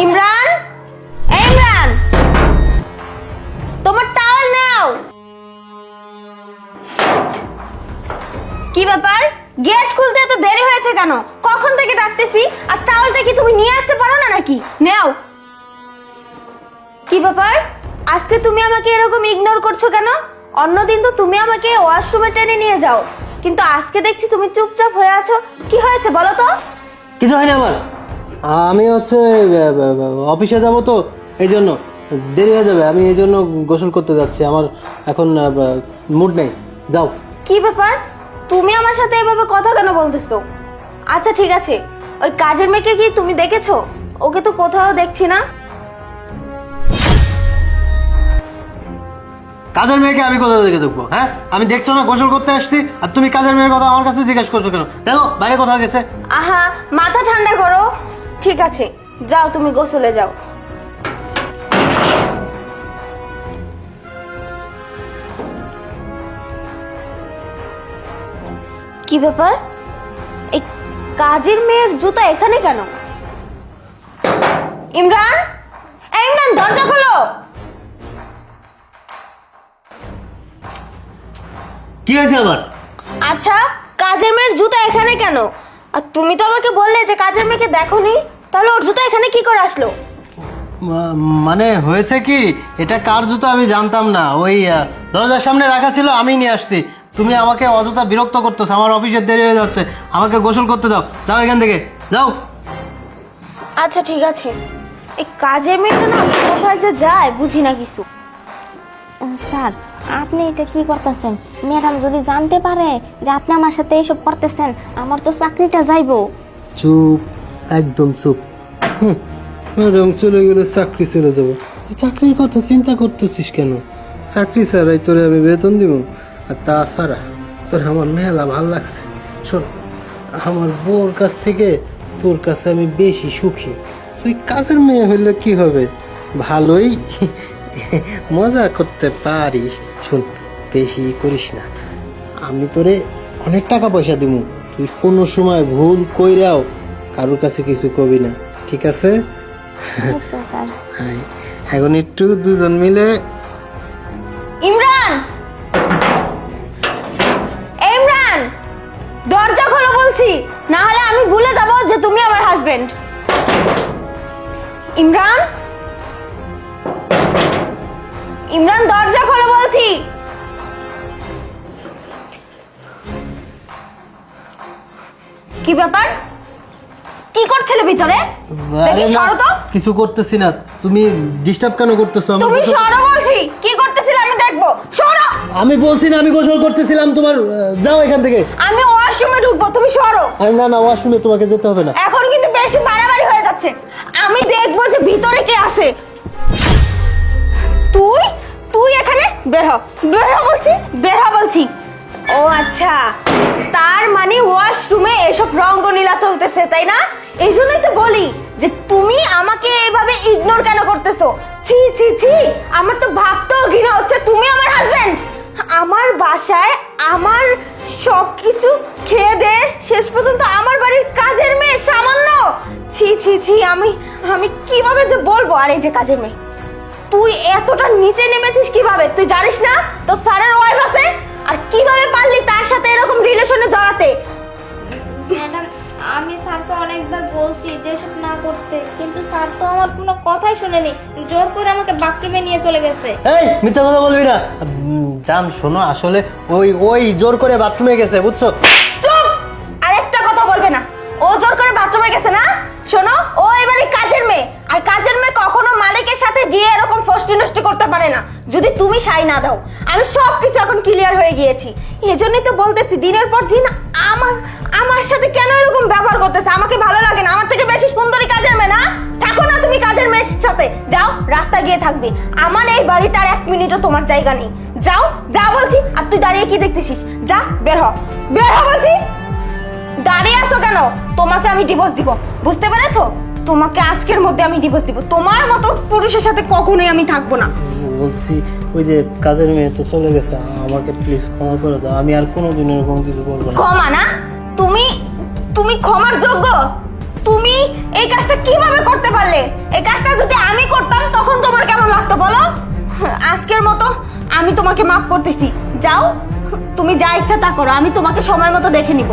ইমরান, ইমরান, তোমার টাওয়াল নাও। কি ব্যাপার, গেট খুলতে এত দেরি হয়েছে কেন? কখন থেকে ডাকতেছি, আর টাওয়ালটা কি তুমি নিয়ে আসতে পারো না নাকি? নাও। কি ব্যাপার, আজকে তুমি আমাকে এরকম ইগনোর করছো কেন? অন্যদিন তো তুমি আমাকে ওয়াশরুমে টেনে নিয়ে যাও, কিন্তু আজকে দেখছি তুমি চুপচাপ হয়ে আছো। কি হয়েছে বলো তো? কিছু হয়নি আমার, আমি অফিসে যাব তো, এই জন্য দেরি হয়ে যাবে। আমি এই জন্য গোসল করতে যাচ্ছি, আমার এখন মুড নেই। যাও। কি ব্যাপার, তুমি আমার সাথে এভাবে কথা কেন বলতেছো? আচ্ছা ঠিক আছে, ওই কাজের মেয়েকে কি তুমি দেখেছো? ওকে তো কোথাও দেখছি না। কাজের মেয়েকে আমি কোথা থেকে দেখবো? হ্যাঁ, আমি দেখছো না গোসল করতে আসছি, আর তুমি কাজের মেয়ের কথা আমার কাছে জিজ্ঞেস করছো কেন? দেখো বাইরে কোথাও গেছে। আহা, মাথা ঠান্ডা করো। ঠিক আছে, যাও তুমি গোসলে যাও। কি ব্যাপার, এই কাজের মেয়ের জুতা এখানে কেন? ইমরান, এই ইমরান, দরজা খোলো। কি হয়েছে আমার? আচ্ছা, কাজের মেয়ের জুতা এখানে কেন? আর তুমি তো আমাকে বললে যে কাজের মেয়েকে দেখোনি, তাহলে ওর জুতা এখানে কি করে আসলো? মানে হয়েছে কি, এটা কার জুতো আমি জানতাম না, ওই দরজার সামনে রাখা ছিল, আমি নিয়ে আসছি। তুমি আমাকে অযথা বিরক্ত করতেছো, আমার অফিসের দেরি হয়ে যাচ্ছে, আমাকে গোসল করতে দাও। যাও এখান থেকে, যাও। আচ্ছা ঠিক আছে, এই কাজের মেয়েটা না কোথায় যে যায় বুঝি না কিছু। স্যার, আপনি এটা কি করতেছেন? ম্যাডাম যদি জানতে পারে যে আপনি আমার সাথে এইসব করতেছেন, আমার তো চাকরিটা যাইবো। চুপ, একদম চুপ। ম্যাডাম চলে গেলে চাকরি চলে যাবো। চাকরির কথা চিন্তা করতেছিস কেন? চাকরি ছাড়াই তোরে আমি বেতন দিব, আর তাছাড়া তোর আমার মেলা ভাল লাগছে। শোন, আমার বউর কাছ থেকে তোর কাছে আমি বেশি সুখী। তুই কাজের মেয়ে হইলে কি হবে, ভালোই মজা করতে পারিস। শোন, বেশি করিস না, আমি তোরে অনেক টাকা পয়সা দিব, তুই কোনো সময় ভুল কইরাও কারোর কাছে কিছু কবি না, ঠিক আছে? আচ্ছা স্যার। হ্যাঁ, এখন একটু দুজন মিলে। ইমরান, ইমরান, দরজা খোলো বলছি, না হলে আমি ভুলে যাব যে তুমি আমার হাজবেন্ড। ইমরান, ইমরান, দরজা খোলো বলছি। কি ব্যাপার, কি করছিলে ভিতরে? আরে দেখি না, সরো তো। কিছু করতেছি না, তুমি ডিস্টার্ব কেন করতেছো? তুমি সরো বলছি, কি করতেছিলে আমি দেখবো। সরো। আমি বলছি না আমি গোসল করতেছিলাম, তোমার যাও এখান থেকে। আমি ওয়াশরুমে ঢুকবো, তুমি সরো। আরে না না, ওয়াশরুমে তোমাকে যেতে হবে না। এখন কিন্তু বেশি বাড়াবাড়ি হয়ে যাচ্ছে, আমি দেখবো যে ভিতরে কে আছে। তুই তুই এখানে বের হ, বের হ বলছি, বের হ বলছি। ও আচ্ছা, তার মানে ওয়াশরুমে এসব রঙ্গলীলা চলতেছে, তাই না? এই জন্যই তো বলি যে তুমি আমাকে এভাবে ইগনোর কেন করতেছো। ছি ছি ছি, আমার তো ভাবতেও ঘৃণা হচ্ছে তুমি আমার হাজবেন্ড। আমার বাসায় আমার সব কিছু খেয়ে দে শেষ পর্যন্ত আমার বাড়ির কাজের মেয়ে সামান্য। ছি ছি ছি, আমি কিভাবে যে বলবো। আর এই যে কাজের মেয়ে, তুই এতটা নিচে নেমেছিস কিভাবে? তুই জানিস না তো স্যারের ওয়াইফ আছে? আর কিভাবে পারলি তার সাথে এরকম রিলেশনে জড়াতে? ম্যাডাম, আমি স্যারকে অনেকবার বলছি যে এসব না করতে, কিন্তু স্যার তো আমার কোনো কথাই শুনেনি, জোর করে আমাকে বাথরুমে নিয়ে চলে গেছে। এই মিথ্যা কথা বলবি না। জান শোনো, আসলে ওই জোর করে বাথরুমে গেছে, বুঝছো? চুপ, আরেকটা কথা বলবে না। ও জোর করে বাথরুমে গেছে না? শোনো, ও এবারে কাজের মেয়ে, আর কাজের মেয়ে কখনো মালিকের সাথে গিয়ে এরকম ফষ্টি নষ্টি করতে পারে না, যদি তুমি সাই না দাও। আমি সব কিছু এখন ক্লিয়ার হয়ে গিয়েছি, এজন্যই তো বলতেছি দিনের পর দিন আমার সাথে কেন এরকম ব্যবহার করতেছে। আমাকে ভালো লাগে না, আমার থেকে বেশি সুন্দরী কাজের মেয়ে না? থাকো না তুমি কাজের মেয়ের সাথে, যাও রাস্তা গিয়ে থাকবে। আমার এই বাড়িতে আর 1 মিনিটও তোমার জায়গা নেই। যাও, যা বলছি। আর তুই দাঁড়িয়ে কি দেখতেছিস? যা, বের হ, বের হ বলছি। দাঁড়িয়ে আসো কেন? তোমাকে আমি ডিভোর্স দিব, বুঝতে পেরেছো? তোমাকে আজকের মধ্যে আমি ডিভোর্স দিব। তোমার মতো পুরুষের সাথে কখনোই আমি থাকবো না। বলছি, ওই যে কাজের মেয়ে তো চলে গেছে, আমাকে প্লিজ ক্ষমা করে দাও, আমি আর কোনোদিন এরকম কিছু করবো না। ক্ষমা না? তুমি তুমি ক্ষমার যোগ্য? তুমি এই কাজটা কিভাবে করতে পারলে? এই কাজটা যদি আমি করতাম তখন তোমার কেমন লাগতো বলো? আজকের মতো আমি তোমাকে মাফ করতেছি, যাও, তুমি যা ইচ্ছা তা করো, আমি তোমাকে সময় মতো দেখে নিব।